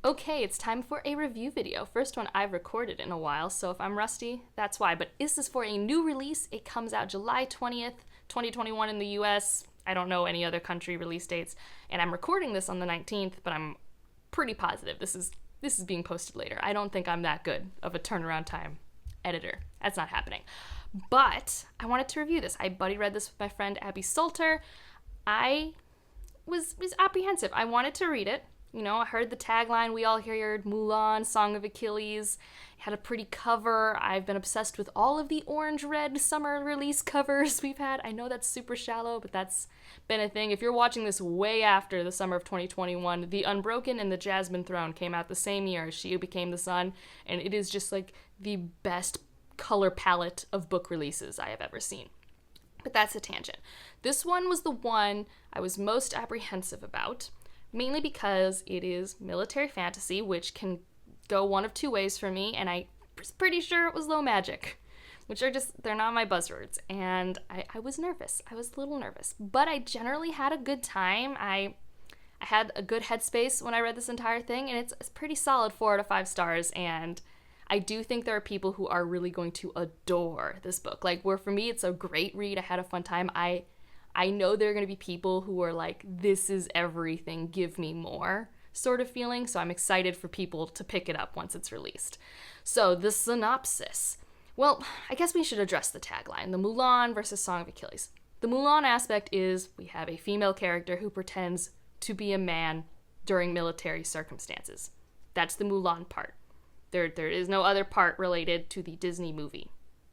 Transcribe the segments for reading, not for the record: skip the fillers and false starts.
Okay, it's time for a review video. First one I've recorded in a while, so if I'm rusty, that's why. But this is for a new release. It comes out July 20th, 2021 in the US. I don't know any other country release dates. And I'm recording this on the 19th, but I'm pretty positive this is being posted later. I don't think I'm that good of a turnaround time editor. That's not happening. But I wanted to review this. I buddy read this with my friend Abby Salter. I was apprehensive. I wanted to read it. You know, I heard the tagline, we all heard Mulan, Song of Achilles. It had a pretty cover. I've been obsessed with all of the orange-red summer release covers we've had. I know that's super shallow, but that's been a thing. If you're watching this way after the summer of 2021, The Unbroken and The Jasmine Throne came out the same year as She Who Became the Sun, and it is just like the best color palette of book releases I have ever seen. But that's a tangent. This one was the one I was most apprehensive about, mainly because it is military fantasy, which can go one of two ways for me, and I was pretty sure it was low magic, which are just, they're not my buzzwords, and I was nervous. I was a little nervous, but I generally had a good time. I had a good headspace when I read this entire thing, and it's a pretty solid 4 out of 5 stars, and I do think there are people who are really going to adore this book. Like, where for me, it's a great read. I had a fun time. I know there are going to be people who are like, this is everything, give me more sort of feeling, so I'm excited for people to pick it up once it's released. So, the synopsis. Well, I guess we should address the tagline, the Mulan versus Song of Achilles. The Mulan aspect is we have a female character who pretends to be a man during military circumstances. That's the Mulan part. There is no other part related to the Disney movie.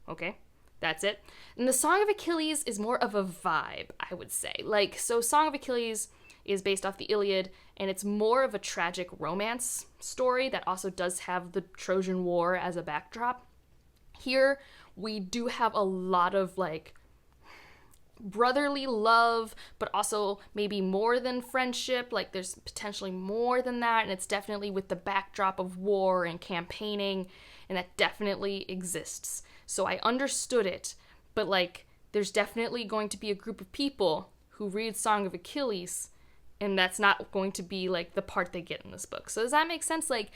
Okay? That's it. And the Song of Achilles is more of a vibe, I would say. Like, so Song of Achilles is based off the Iliad, and it's more of a tragic romance story that also does have the Trojan War as a backdrop. Here, we do have a lot of, like, brotherly love, but also maybe more than friendship. Like, there's potentially more than that, and it's definitely with the backdrop of war and campaigning, and that definitely exists. So I understood it, but, like, there's definitely going to be a group of people who read Song of Achilles, and that's not going to be, like, the part they get in this book. So does that make sense? Like,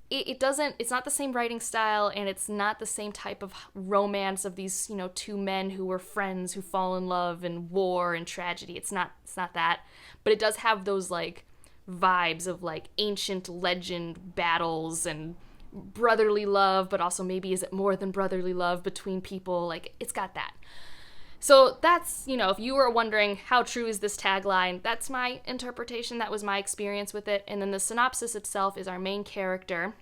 it's not the same writing style, and it's not the same type of romance of these, you know, two men who were friends who fall in love and war and tragedy. It's not that. But it does have those, like, vibes of, like, ancient legend battles and brotherly love, but also maybe is it more than brotherly love between people? Like, it's got that. So that's, you know, if you were wondering how true is this tagline, that's my interpretation. That was my experience with it. And then the synopsis itself is our main character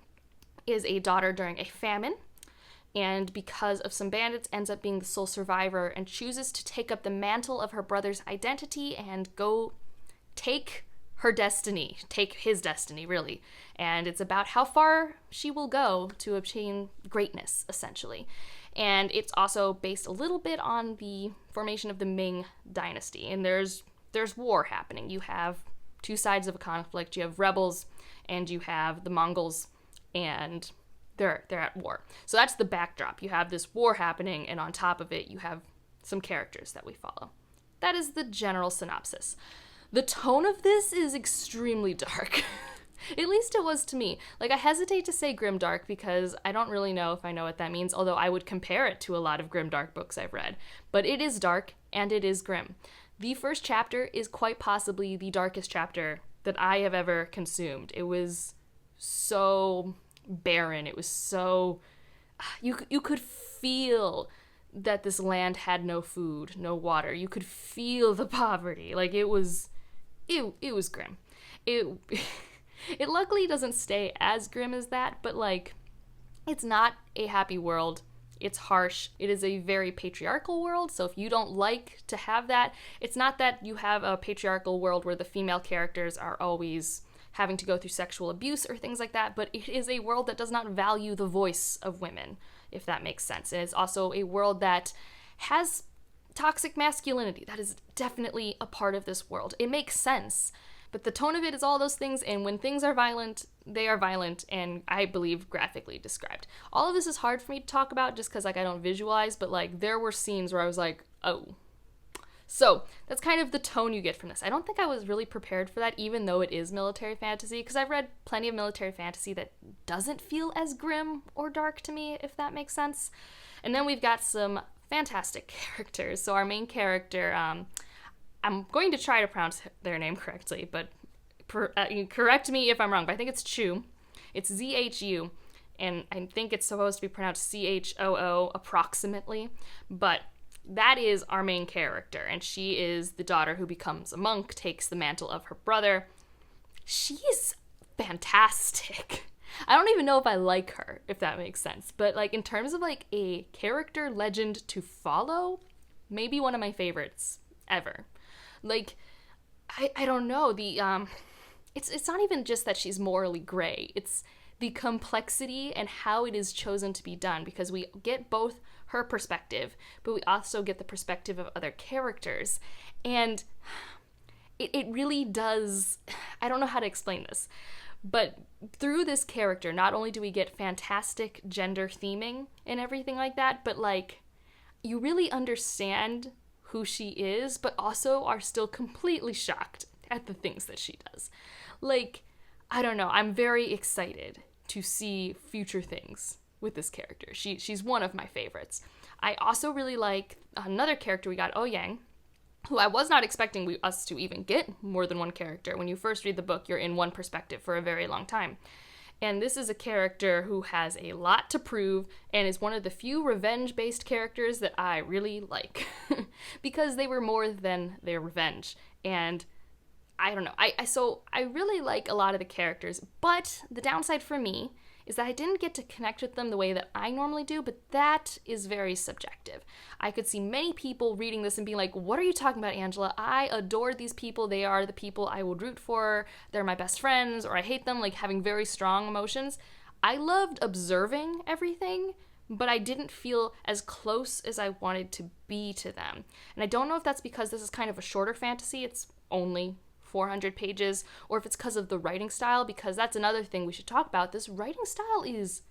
is a daughter during a famine, and because of some bandits ends up being the sole survivor and chooses to take up the mantle of her brother's identity and go take his destiny, really. And it's about how far she will go to obtain greatness, essentially. And it's also based a little bit on the formation of the Ming dynasty. And there's war happening. You have two sides of a conflict. You have rebels and you have the Mongols, and they're at war. So that's the backdrop. You have this war happening, and on top of it, you have some characters that we follow. That is the general synopsis. The tone of this is extremely dark. At least it was to me. Like, I hesitate to say grimdark because I don't really know if I know what that means, although I would compare it to a lot of grimdark books I've read. But it is dark, and it is grim. The first chapter is quite possibly the darkest chapter that I have ever consumed. It was so barren. It was so... You could feel that this land had no food, no water. You could feel the poverty. Like, it was grim. It luckily doesn't stay as grim as that, but, like, it's not a happy world. It's harsh. It is a very patriarchal world, so if you don't like to have that, it's not that you have a patriarchal world where the female characters are always having to go through sexual abuse or things like that, but it is a world that does not value the voice of women, if that makes sense. And it's also a world that has toxic masculinity. That is definitely a part of this world. It makes sense. But the tone of it is all those things, and when things are violent, they are violent, and I believe graphically described. All of this is hard for me to talk about just because, like, I don't visualize, but, like, there were scenes where I was like, oh, So that's kind of the tone you get from this. I don't think I was really prepared for that, even though it is military fantasy, because I've read plenty of military fantasy that doesn't feel as grim or dark to me, if that makes sense. And then we've got some fantastic characters. So our main character, I'm going to try to pronounce their name correctly, but correct me if I'm wrong, but I think it's Chu. It's Z-H-U, and I think it's supposed to be pronounced C-H-O-O approximately, but that is our main character, and she is the daughter who becomes a monk, takes the mantle of her brother. She is fantastic. I don't even know if I like her, if that makes sense, but like in terms of like a character legend to follow, maybe one of my favorites ever. Like, I don't know, it's not even just that she's morally gray, it's the complexity and how it is chosen to be done, because we get both her perspective, but we also get the perspective of other characters. And it really does, I don't know how to explain this, but through this character, not only do we get fantastic gender theming and everything like that, but like, you really understand who she is, but also are still completely shocked at the things that she does. Like, I don't know, I'm very excited to see future things with this character. She's one of my favorites. I also really like another character we got, Yang, who I was not expecting us to even get more than one character. When you first read the book, you're in one perspective for a very long time. And this is a character who has a lot to prove and is one of the few revenge-based characters that I really like because they were more than their revenge. And I don't know, I really like a lot of the characters, but the downside for me is that I didn't get to connect with them the way that I normally do, but that is very subjective. I could see many people reading this and being like, what are you talking about, Angela? I adore these people. They are the people I would root for. They're my best friends, or I hate them, like having very strong emotions. I loved observing everything, but I didn't feel as close as I wanted to be to them. And I don't know if that's because this is kind of a shorter fantasy. It's only 400 pages, or if it's because of the writing style, because that's another thing we should talk about. This writing style is,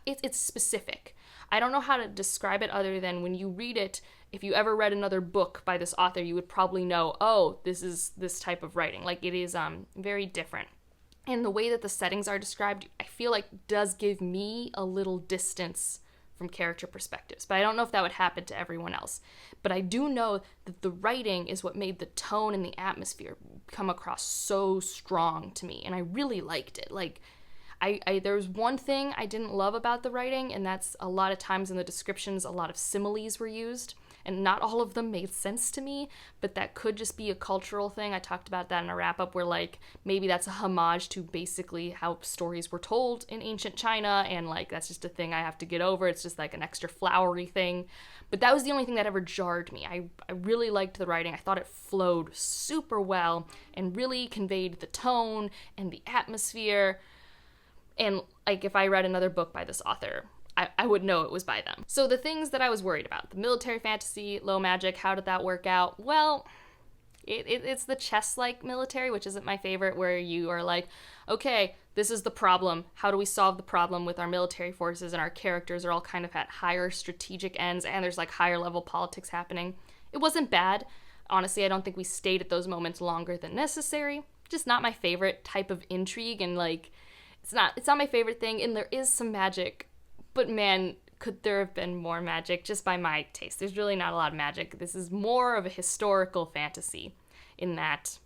it's specific. I don't know how to describe it other than when you read it, if you ever read another book by this author, you would probably know, oh, this is this type of writing. Like, it is very different. And the way that the settings are described, I feel like does give me a little distance from character perspectives, but I don't know if that would happen to everyone else. But I do know that the writing is what made the tone and the atmosphere come across so strong to me, and I really liked it. Like, there was one thing I didn't love about the writing, and that's a lot of times in the descriptions, a lot of similes were used, and not all of them made sense to me, but that could just be a cultural thing. I talked about that in a wrap-up where, like, maybe that's a homage to basically how stories were told in ancient China, and, like, that's just a thing I have to get over. It's just, like, an extra flowery thing. But that was the only thing that ever jarred me. I really liked the writing. I thought it flowed super well and really conveyed the tone and the atmosphere. And, like, if I read another book by this author, I would know it was by them. So the things that I was worried about, the military fantasy, low magic, how did that work out? Well, it's the chess-like military, which isn't my favorite, where you are like, okay, this is the problem. How do we solve the problem with our military forces? And our characters are all kind of at higher strategic ends, and there's like higher level politics happening. It wasn't bad. Honestly, I don't think we stayed at those moments longer than necessary. Just not my favorite type of intrigue, and like, it's not my favorite thing, and there is some magic. But man, could there have been more magic just by my taste? There's really not a lot of magic. This is more of a historical fantasy in that,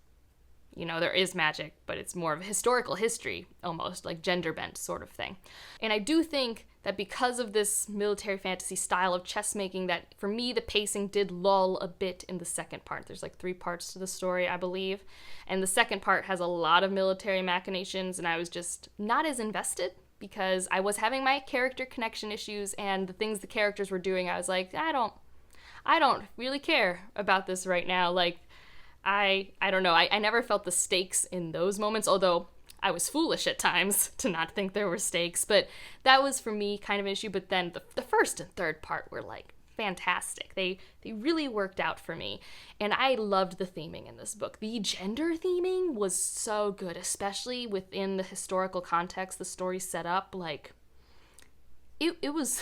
you know, there is magic, but it's more of a historical history, almost, like gender bent sort of thing. And I do think that because of this military fantasy style of chess making, that for me, the pacing did lull a bit in the second part. There's like 3 parts to the story, I believe. And the second part has a lot of military machinations, and I was just not as invested, because I was having my character connection issues, and the things the characters were doing, I was like, I don't really care about this right now. Like, I don't know. I never felt the stakes in those moments, although I was foolish at times to not think there were stakes, but that was for me kind of an issue. But then the first and third part were like fantastic. They really worked out for me, and I loved the theming in this book. The gender theming was so good, especially within the historical context the story set up. Like, it was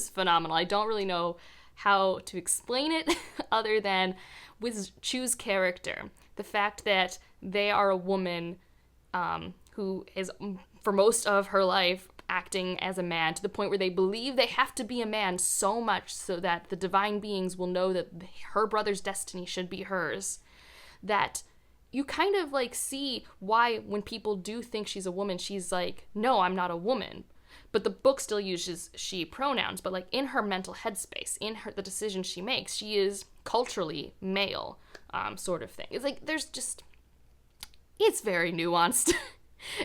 phenomenal. I don't really know how to explain it other than with Chu's character. The fact that they are a woman who is, for most of her life, acting as a man to the point where they believe they have to be a man so much so that the divine beings will know that her brother's destiny should be hers, that you kind of like see why when people do think she's a woman, she's like, no, I'm not a woman. But the book still uses she pronouns, but like in her mental headspace, in the decisions she makes, she is culturally male, sort of thing. It's like, it's very nuanced.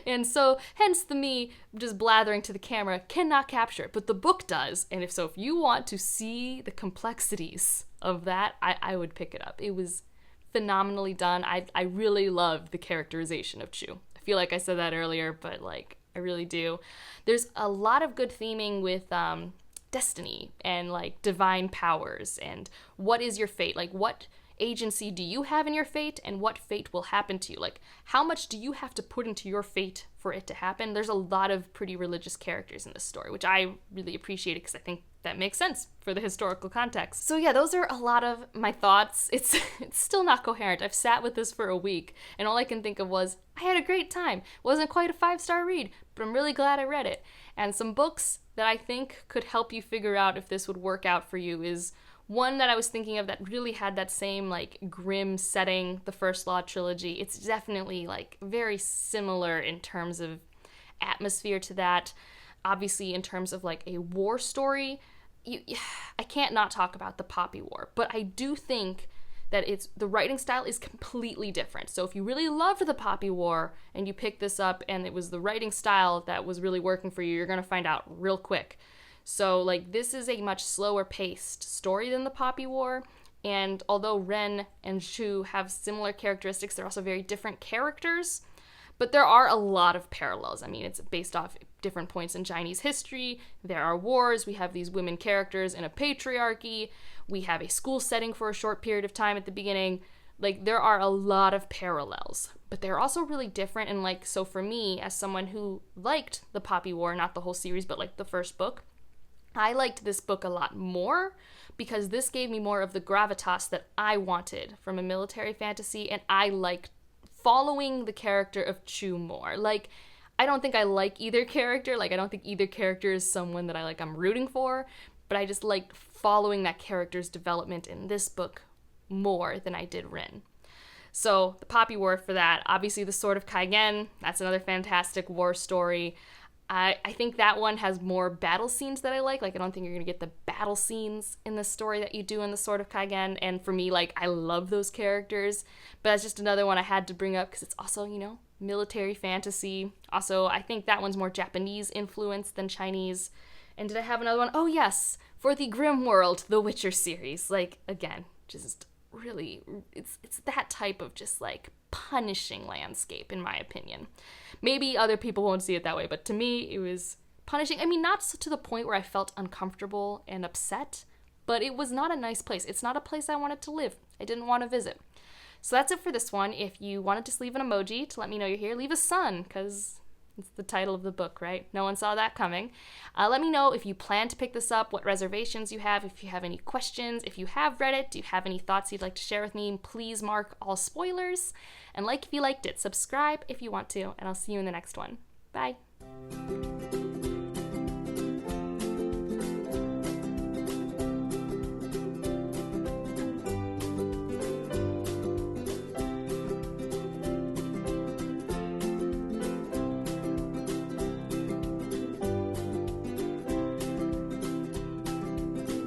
And so, hence the me just blathering to the camera cannot capture it, but the book does. And if you want to see the complexities of that, I would pick it up. It was phenomenally done. I really loved the characterization of Chu. I feel like I said that earlier, but like, I really do. There's a lot of good theming with destiny and like divine powers and what is your fate? Like, what agency do you have in your fate and what fate will happen to you? Like, how much do you have to put into your fate for it to happen? There's a lot of pretty religious characters in this story, which I really appreciated because I think that makes sense for the historical context. So yeah, those are a lot of my thoughts. It's still not coherent. I've sat with this for a week and all I can think of was, I had a great time. Wasn't quite a 5-star read, but I'm really glad I read it. And some books that I think could help you figure out if this would work out for you is one that I was thinking of that really had that same like grim setting, the First Law trilogy. It's definitely like very similar in terms of atmosphere to that. Obviously in terms of like a war story, I can't not talk about the Poppy War, but I do think that the writing style is completely different. So if you really loved the Poppy War and you picked this up and it was the writing style that was really working for you, you're gonna find out real quick. So, like, this is a much slower paced story than the Poppy War, and although Ren and Chu have similar characteristics, they're also very different characters, but there are a lot of parallels. I mean, it's based off different points in Chinese history, there are wars, we have these women characters in a patriarchy, we have a school setting for a short period of time at the beginning. Like, there are a lot of parallels, but they're also really different, and like, so for me, as someone who liked the Poppy War, not the whole series, but like the first book, I liked this book a lot more because this gave me more of the gravitas that I wanted from a military fantasy, and I liked following the character of Chu more. Like, I don't think I like either character. Like, I don't think either character is someone that I'm rooting for, but I just liked following that character's development in this book more than I did Rin. So, the Poppy War for that. Obviously, The Sword of Kaigen, that's another fantastic war story. I think that one has more battle scenes that I like. Like, I don't think you're going to get the battle scenes in the story that you do in The Sword of Kaigen. And for me, like, I love those characters. But that's just another one I had to bring up because it's also, military fantasy. Also, I think that one's more Japanese influence than Chinese. And did I have another one? Oh, yes. For the Grim World, The Witcher series. Like, again, just really, it's that type of just, like, punishing landscape, in my opinion. Maybe other people won't see it that way, but to me, it was punishing. I mean, not to the point where I felt uncomfortable and upset, but it was not a nice place. It's not a place I wanted to live. I didn't want to visit. So that's it for this one. If you want to just leave an emoji to let me know you're here, leave a sun, because it's the title of the book, right? No one saw that coming. Let me know if you plan to pick this up, what reservations you have, if you have any questions, if you have read it, do you have any thoughts you'd like to share with me, please mark all spoilers, and like if you liked it, subscribe if you want to, and I'll see you in the next one. Bye.